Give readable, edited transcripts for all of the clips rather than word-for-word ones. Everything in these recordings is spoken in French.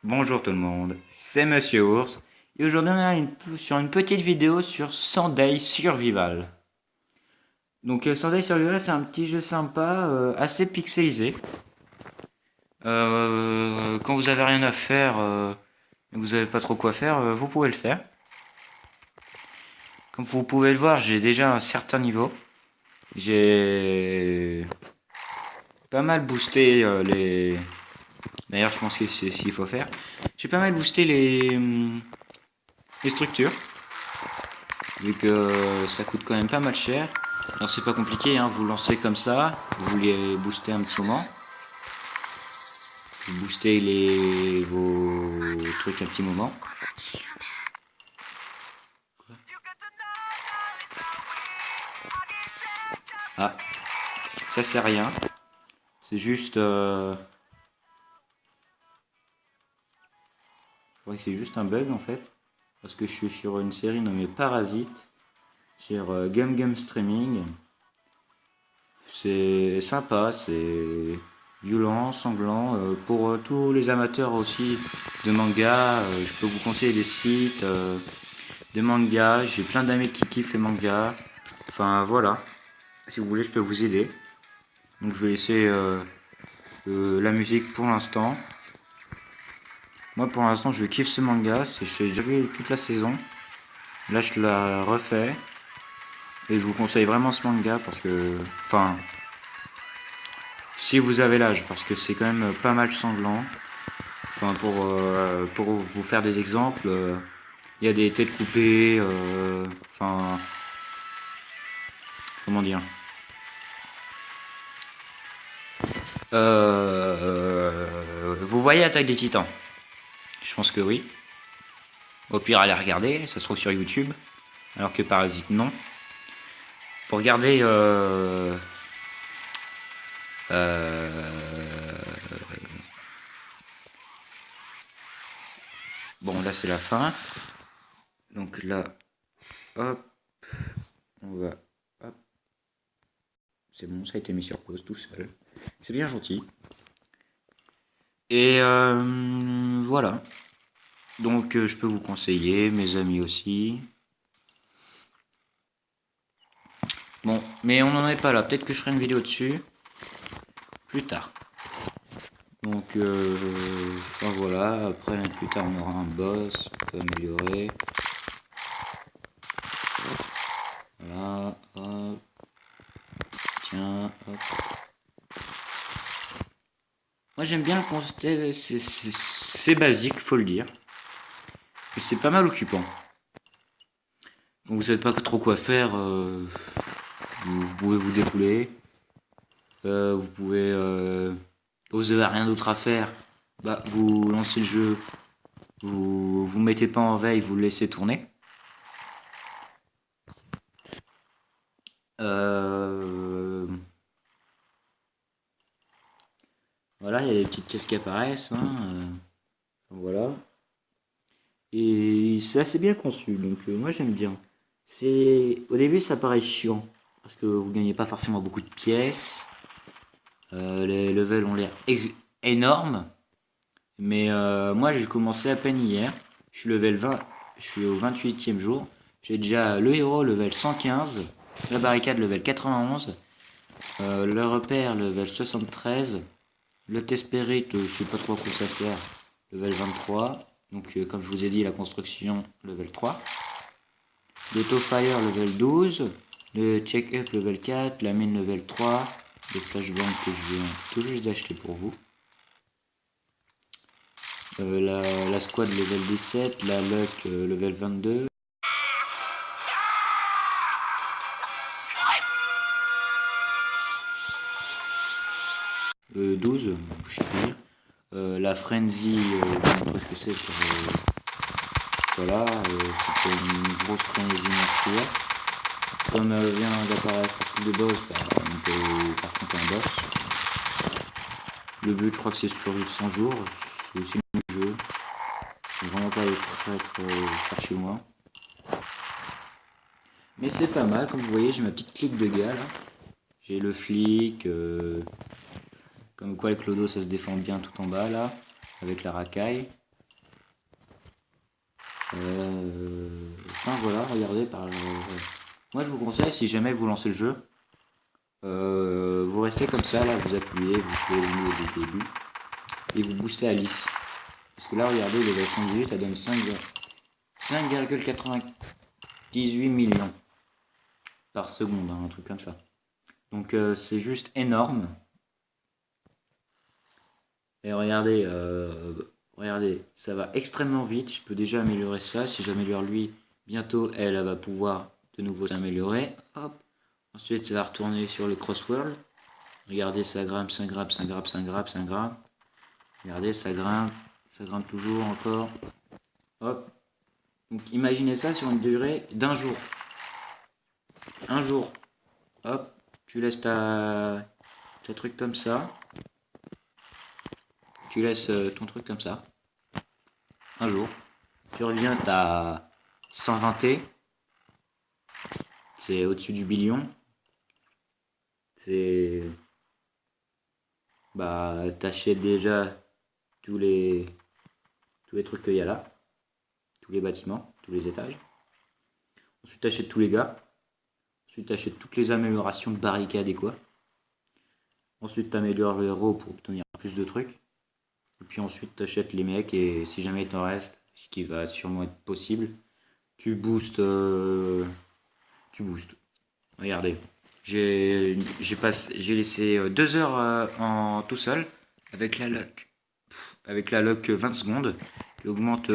Bonjour tout le monde, c'est Monsieur Ours et aujourd'hui on est sur une petite vidéo sur Sunday Survival. Donc Sunday Survival, c'est un petit jeu sympa, assez pixelisé. Quand vous avez rien à faire et que vous avez pas trop quoi faire, vous pouvez le faire. Comme vous pouvez le voir, j'ai déjà un certain niveau. J'ai pas mal boosté les... D'ailleurs je pense que c'est ce qu'il faut faire. J'ai pas mal boosté les structures. Vu que ça coûte quand même pas mal cher. Alors c'est pas compliqué, hein, vous lancez comme ça, vous les boostez un petit moment. Vous boostez vos trucs un petit moment. Ah, ça c'est rien. C'est juste... Je crois que c'est juste un bug en fait. Parce que je suis sur une série nommée Parasite. Sur Gum Gum Streaming. C'est sympa, c'est violent, sanglant. Pour tous les amateurs aussi de manga, je peux vous conseiller des sites de manga. J'ai plein d'amis qui kiffent les mangas. Enfin voilà, si vous voulez je peux vous aider. Donc je vais laisser la musique pour l'instant. Moi pour l'instant je kiffe ce manga, j'ai déjà vu toute la saison. Là je la refais. Et je vous conseille vraiment ce manga parce que... Enfin... Si vous avez l'âge, parce que c'est quand même pas mal sanglant. Enfin, pour vous faire des exemples, il y a des têtes coupées, enfin, comment dire, vous voyez Attaque des Titans? Je pense que oui. Au pire, allez regarder, ça se trouve sur YouTube, alors que Parasite non. Pour regarder, bon là c'est la fin. Donc là, hop, on va, hop. C'est bon, ça a été mis sur pause tout seul. C'est bien gentil. Et voilà. Donc je peux vous conseiller, mes amis aussi. Bon, mais on n'en est pas là. Peut-être que je ferai une vidéo dessus plus tard. Donc enfin voilà. Après plus tard on aura un boss, on peut améliorer. Voilà, hop. Tiens, hop. Moi j'aime bien le concept, c'est basique, faut le dire. Mais c'est pas mal occupant. Donc vous savez pas trop quoi faire, vous pouvez vous défouler. Vous pouvez, vous avez rien d'autre à faire, bah vous lancez le jeu, vous mettez pas en veille, vous le laissez tourner. Voilà, il y a des petites caisses qui apparaissent, hein, voilà. Et c'est assez bien conçu, donc moi j'aime bien. Au début ça paraît chiant, parce que vous gagnez pas forcément beaucoup de pièces. Les levels ont l'air énormes. Mais moi j'ai commencé à peine hier. Je suis level 20, je suis au 28e jour. J'ai déjà le héros level 115, la barricade level 91, le repère level 73, le test spirit, je sais pas trop à quoi ça sert, level 23. Donc comme je vous ai dit, la construction level 3. Le fire level 12, le check-up level 4, la mine level 3, le flashbang que je viens tout juste d'acheter pour vous. La squad level 17, la luck level 22. Euh, 12, je sais pas dire. La frenzy, je ne sais pas ce que c'est. Voilà, c'était une grosse frenzy meurtrière. Comme vient d'apparaître le truc de boss, bah, on peut affronter un boss. Le but, je crois que c'est survivre 100 jours. C'est aussi le jeu. C'est vraiment pas aller très chercher loin. Mais c'est pas mal, comme vous voyez, j'ai ma petite clique de gars là. J'ai le flic, comme quoi le clodo ça se défend bien tout en bas là, avec la racaille. Enfin voilà, regardez moi je vous conseille, si jamais vous lancez le jeu, vous restez comme ça là, vous appuyez, vous tuez les ennemis au début, et vous boostez Alice. Parce que là regardez, level 118, elle donne 5,98 millions par seconde, hein, un truc comme ça. Donc c'est juste énorme. Et regardez, regardez, ça va extrêmement vite. Je peux déjà améliorer ça. Si j'améliore lui, bientôt elle va pouvoir de nouveau s'améliorer. Hop. Ensuite, ça va retourner sur le crossword. Regardez, ça grimpe, ça grimpe, ça grimpe, ça grimpe, ça grimpe. Regardez, ça grimpe toujours encore. Hop. Donc imaginez ça sur une durée d'un jour. Un jour. Hop. Tu laisses ta truc comme ça. Tu laisses ton truc comme ça. Un jour. Tu reviens, t'as 120T. C'est au-dessus du billion. C'est... Bah, t'achètes déjà tous les trucs qu'il y a là. Tous les bâtiments, tous les étages. Ensuite, t'achètes tous les gars. Ensuite, t'achètes toutes les améliorations de barricades et quoi. Ensuite, t'améliores le héros pour obtenir plus de trucs. Et puis ensuite, t'achètes les mecs et si jamais il t'en reste, ce qui va sûrement être possible, tu boostes. Regardez, j'ai laissé 2 heures en tout seul avec la lock. Avec la lock 20 secondes qui augmente,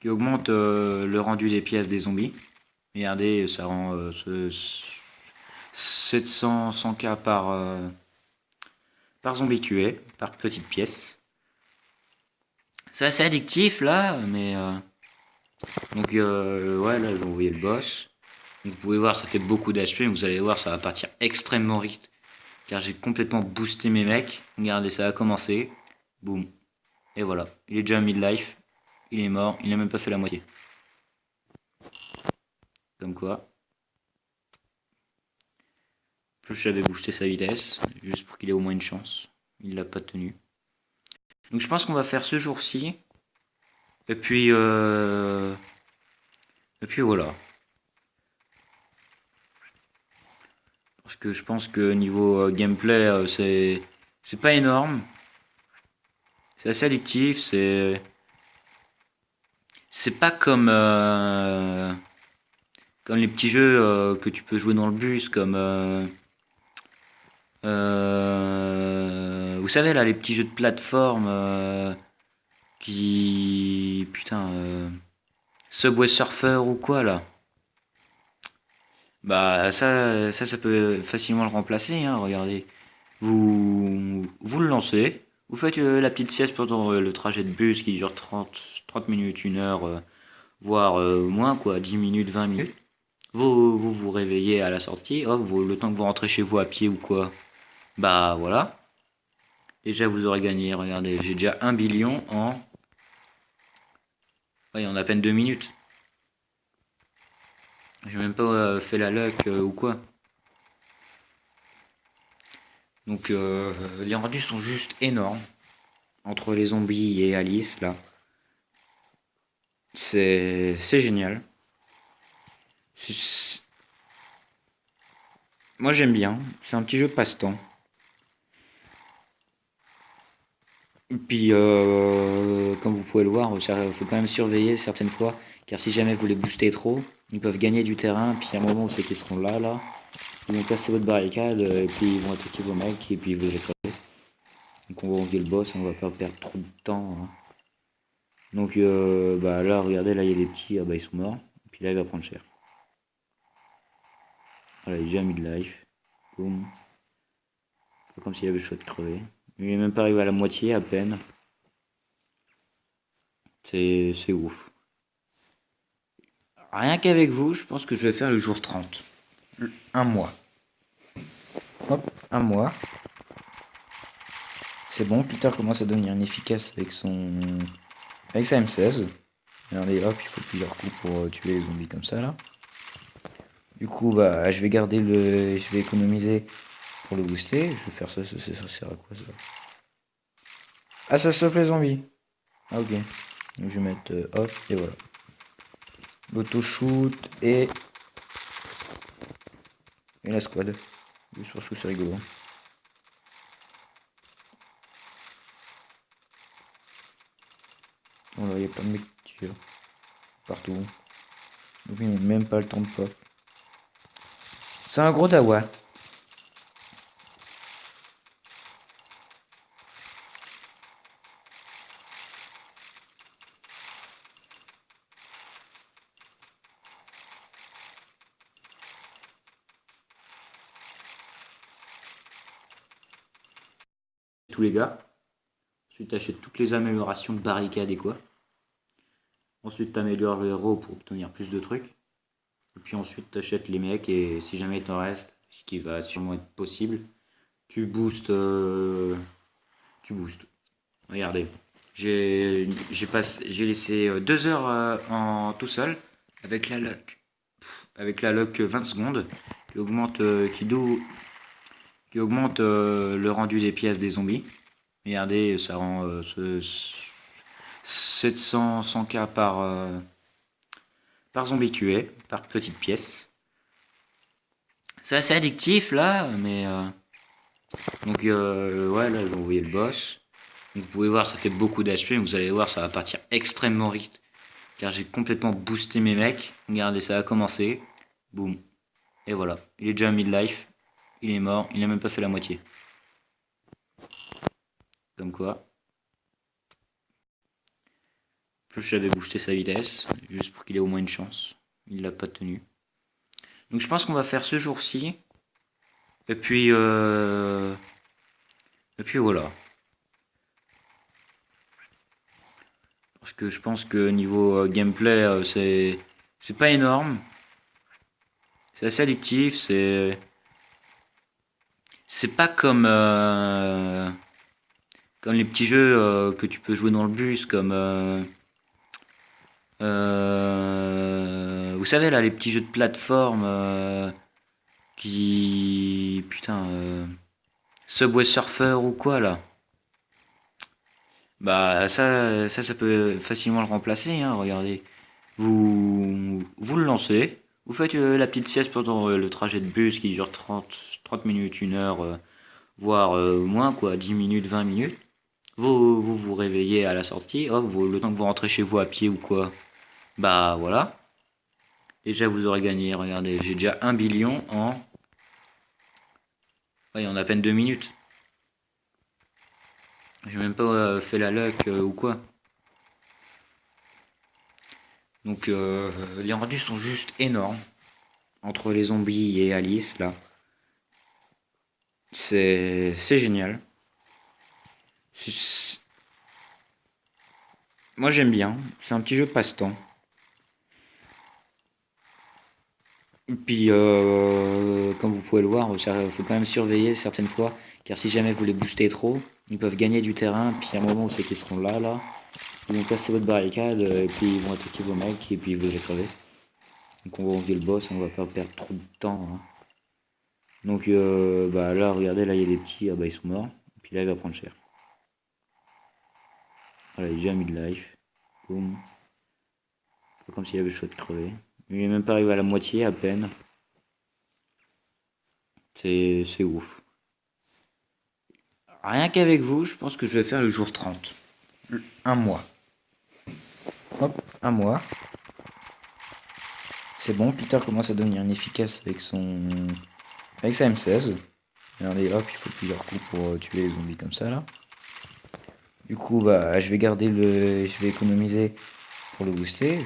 qui augmente le rendu des pièces des zombies. Regardez, ça rend 700 100K par zombie tué, par petite pièce. C'est assez addictif là, mais donc ouais, là j'ai envoyé le boss. Donc, vous pouvez voir, ça fait beaucoup d'HP, mais vous allez voir, ça va partir extrêmement vite. Car j'ai complètement boosté mes mecs. Regardez, ça a commencé. Boum. Et voilà. Il est déjà mid-life. Il est mort. Il n'a même pas fait la moitié. Comme quoi. Plus j'avais boosté sa vitesse. Juste pour qu'il ait au moins une chance. Il l'a pas tenu. Donc je pense qu'on va faire ce jour-ci. Et puis voilà. Parce que je pense que niveau gameplay, c'est pas énorme. C'est assez addictif, c'est pas comme les petits jeux que tu peux jouer dans le bus, comme vous savez là les petits jeux de plateforme qui putain Subway Surfer ou quoi là. Bah ça peut facilement le remplacer, hein, regardez. Vous le lancez, vous faites la petite sieste pendant le trajet de bus qui dure 30 minutes, 1 heure, voire moins quoi, 10 minutes, 20 minutes. Vous réveillez à la sortie, hop, le temps que vous rentrez chez vous à pied ou quoi, bah voilà. Déjà vous aurez gagné, regardez, j'ai déjà 1 billion en... Ouais, en à peine 2 minutes. J'ai même pas fait la luck ou quoi. Donc les rendus sont juste énormes. Entre les zombies et Alice là. C'est génial. Moi j'aime bien. C'est un petit jeu passe-temps. Et puis comme vous pouvez le voir, il faut quand même surveiller certaines fois. Car si jamais vous les boostez trop, ils peuvent gagner du terrain. Puis à un moment où c'est qu'ils seront là. Ils vont casser votre barricade. Et puis ils vont attaquer vos mecs. Et puis vous les crever. Donc on va enlever le boss. On va pas perdre trop de temps. Hein. Donc bah là regardez, là il y a des petits. Ah bah ils sont morts. Et puis là il va prendre cher. Voilà, il est déjà mid-life. Boum. Pas comme s'il avait le choix de crever. Il est même pas arrivé à la moitié à peine. C'est ouf. Rien qu'avec vous, je pense que je vais faire le jour 30. Un mois. Hop, un mois. C'est bon, Peter commence à devenir inefficace avec sa M16. Regardez, hop, il faut plusieurs coups pour tuer les zombies comme ça là. Du coup, bah, je vais garder le... Je vais économiser pour le booster. Je vais faire ça, ça sert à quoi, ça? Ah, ça stoppe les zombies. Ah, ok. Donc, je vais mettre... hop, et voilà. L'auto-shoot et... la squad. Juste parce que c'est rigolo. Voilà, il y a plein de mecs qui tirent partout. Donc ils n'ont même pas le temps de pop. C'est un gros dawa. Tous les gars. Ensuite, t'achètes toutes les améliorations de barricades et quoi. Ensuite, t'améliores le héros pour obtenir plus de trucs. Et puis ensuite, t'achètes les mecs et si jamais il t'en reste, ce qui va sûrement être possible, tu boostes. Tu boostes. Regardez. J'ai laissé 2 heures en tout seul avec la luck. Avec la luck 20 secondes qui augmente, qui augmente le rendu des pièces des zombies. Regardez, ça rend 700 100K par zombie tué, par petite pièce. C'est assez addictif là, mais donc ouais, là j'ai envoyé le boss. Donc, vous pouvez voir, ça fait beaucoup d'HP, mais vous allez voir, ça va partir extrêmement vite, car j'ai complètement boosté mes mecs. Regardez, ça a commencé, boum, et voilà, il est déjà à midlife, il est mort, il n'a même pas fait la moitié. Comme quoi. Plus j'avais boosté sa vitesse, juste pour qu'il ait au moins une chance. Il l'a pas tenu. Donc je pense qu'on va faire ce jour-ci. Et puis voilà. Parce que je pense que niveau gameplay, c'est pas énorme. C'est assez addictif, c'est pas comme les petits jeux que tu peux jouer dans le bus, comme vous savez là, les petits jeux de plateforme qui putain Subway Surfer ou quoi là. Bah ça peut facilement le remplacer, hein, regardez. Vous le lancez, vous faites la petite sieste pendant le trajet de bus qui dure 30 minutes, 1 heure, voire moins quoi, 10 minutes, 20 minutes. Vous réveillez à la sortie, hop, le temps que vous rentrez chez vous à pied ou quoi, bah voilà. Déjà vous aurez gagné, regardez, j'ai déjà 1 billion en... Ouais, en à peine 2 minutes. J'ai même pas fait la luck ou quoi. Donc les rendus sont juste énormes. Entre les zombies et Alice là. C'est génial. Moi j'aime bien. C'est un petit jeu passe-temps. Et puis comme vous pouvez le voir, il faut quand même surveiller certaines fois. Car si jamais vous les boostez trop, ils peuvent gagner du terrain. Puis à un moment où c'est qu'ils seront là. Ils vont casser votre barricade. Et puis ils vont attaquer vos mecs. Et puis vous allez crever. Donc on va enlever le boss. On va pas perdre trop de temps. Hein. Donc bah là regardez, là il y a des petits. Ah bah ils sont morts. Et puis là il va prendre cher. Voilà, il est déjà midlife. Boum. Pas comme s'il avait le choix de crever. Il est même pas arrivé à la moitié à peine. C'est ouf. Rien qu'avec vous, je pense que je vais faire le jour 30. Un mois. Hop, un mois. C'est bon, Peter commence à devenir inefficace avec sa M16. Regardez, hop, il faut plusieurs coups pour tuer les zombies comme ça là. Du coup, bah, je vais économiser pour le booster.